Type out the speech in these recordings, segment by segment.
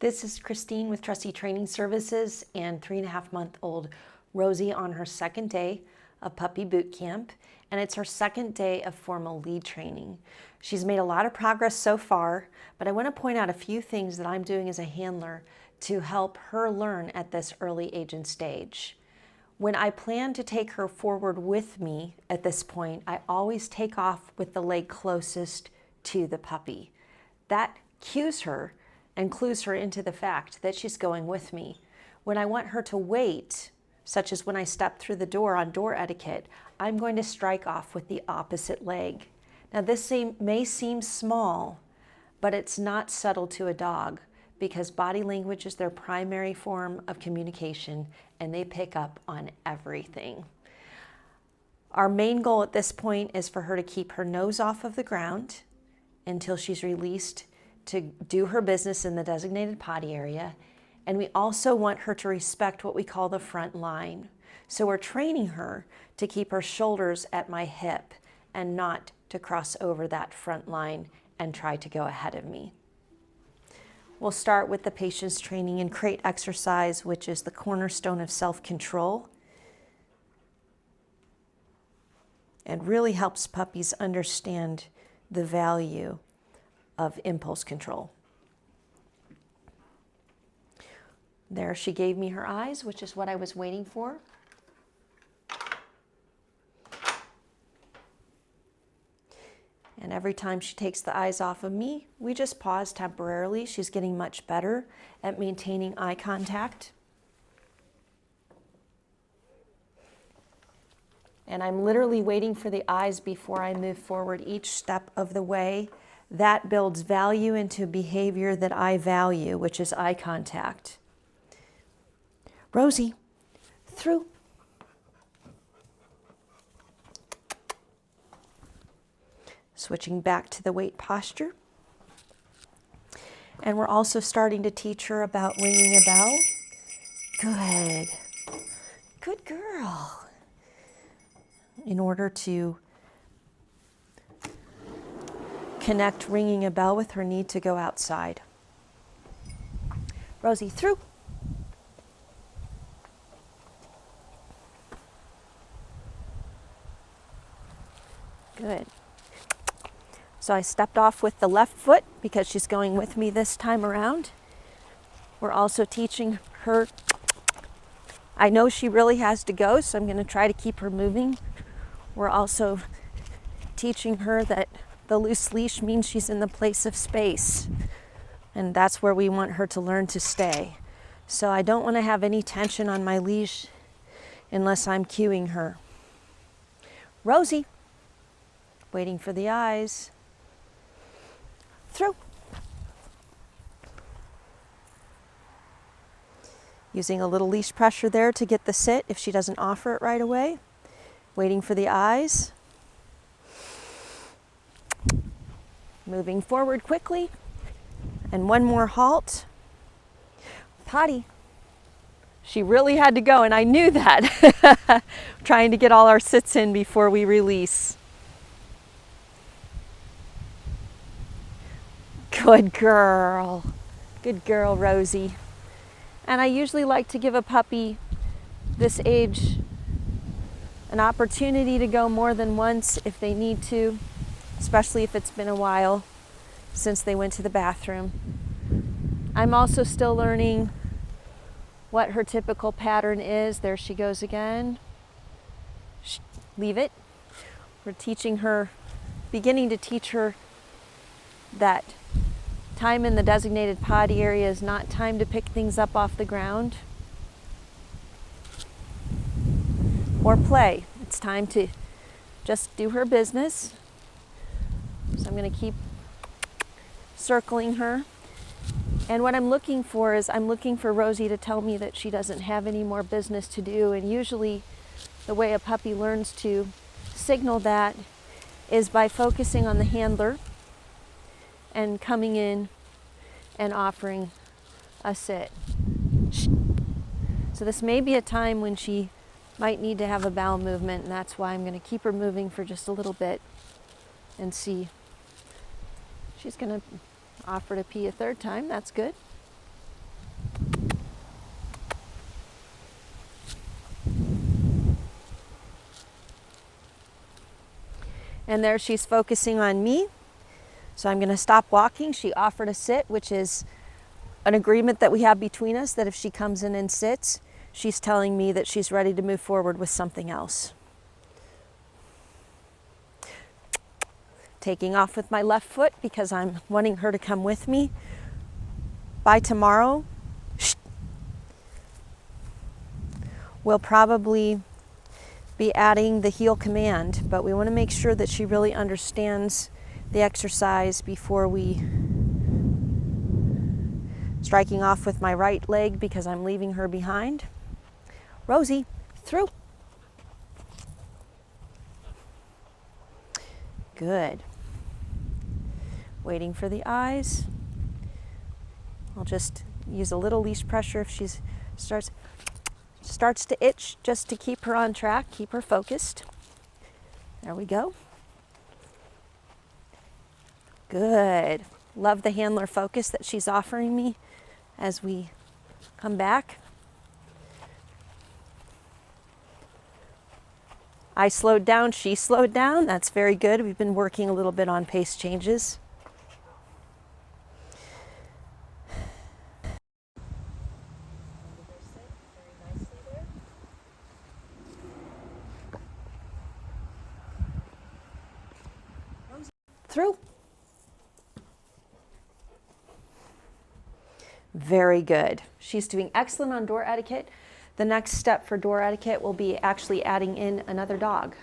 This is Christine with Trustee Training Services and 3.5-month-old Rosie on her second day of puppy boot camp, and it's her second day of formal lead training. She's made a lot of progress so far, but I want to point out a few things that I'm doing as a handler to help her learn at this early age and stage. When I plan to take her forward with me at this point, I always take off with the leg closest to the puppy. That cues her and clues her into the fact that she's going with me. When I want her to wait, such as when I step through the door on door etiquette, I'm going to strike off with the opposite leg. Now this may seem small, but it's not subtle to a dog because body language is their primary form of communication and they pick up on everything. Our main goal at this point is for her to keep her nose off of the ground until she's released to do her business in the designated potty area. And we also want her to respect what we call the front line. So we're training her to keep her shoulders at my hip and not to cross over that front line and try to go ahead of me. We'll start with the patience training and crate exercise, which is the cornerstone of self-control and really helps puppies understand the value of impulse control. There, she gave me her eyes, which is what I was waiting for. And every time she takes the eyes off of me, we just pause temporarily. She's getting much better at maintaining eye contact. And I'm literally waiting for the eyes before I move forward each step of the way. That builds value into behavior that I value, which is eye contact. Rosie, through. Switching back to the wait posture. And we're also starting to teach her about ringing a bell. Good. Good girl. In order to connect ringing a bell with her need to go outside. Rosie, through. Good. So I stepped off with the left foot because she's going with me this time around. We're also teaching her, I know she really has to go, so I'm going to try to keep her moving. We're also teaching her that the loose leash means she's in the place of space, and that's where we want her to learn to stay. So I don't want to have any tension on my leash unless I'm cueing her. Rosie, waiting for the eyes. Through. Using a little leash pressure there to get the sit if she doesn't offer it right away. Waiting for the eyes. Moving forward quickly. And one more halt. Potty. She really had to go, and I knew that. Trying to get all our sits in before we release. Good girl. Good girl, Rosie. And I usually like to give a puppy this age an opportunity to go more than once if they need to, especially if it's been a while since they went to the bathroom. I'm also still learning what her typical pattern is. There she goes again. Leave it. We're teaching her, beginning to teach her that time in the designated potty area is not time to pick things up off the ground or play. It's time to just do her business. So I'm going to keep circling her. And what I'm looking for is I'm looking for Rosie to tell me that she doesn't have any more business to do. And usually the way a puppy learns to signal that is by focusing on the handler and coming in and offering a sit. So this may be a time when she might need to have a bowel movement, and that's why I'm going to keep her moving for just a little bit and see. She's going to offer to pee a third time. That's good. And there she's focusing on me. So I'm going to stop walking. She offered a sit, which is an agreement that we have between us, that if she comes in and sits, she's telling me that she's ready to move forward with something else. Taking off with my left foot because I'm wanting her to come with me. By tomorrow, we'll probably be adding the heel command, but we want to make sure that she really understands the exercise before we striking off with my right leg because I'm leaving her behind. Rosie, through. Good. Waiting for the eyes. I'll just use a little leash pressure if she starts to itch, just to keep her on track, keep her focused. There we go. Good. Love the handler focus that she's offering me as we come back. I slowed down, she slowed down. That's very good. We've been working a little bit on pace changes. Through. Very good. She's doing excellent on door etiquette. The next step for door etiquette will be actually adding in another dog.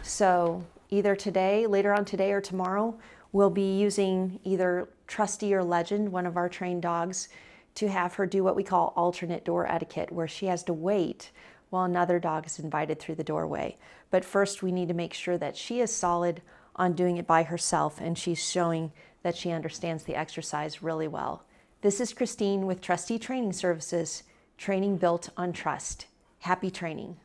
So either today, later on today or tomorrow, we'll be using either Trusty or Legend, one of our trained dogs, to have her do what we call alternate door etiquette, where she has to wait while another dog is invited through the doorway. But first we need to make sure that she is solid on doing it by herself, and she's showing that she understands the exercise really well. This is Christine with Trustee Training Services, training built on trust. Happy training.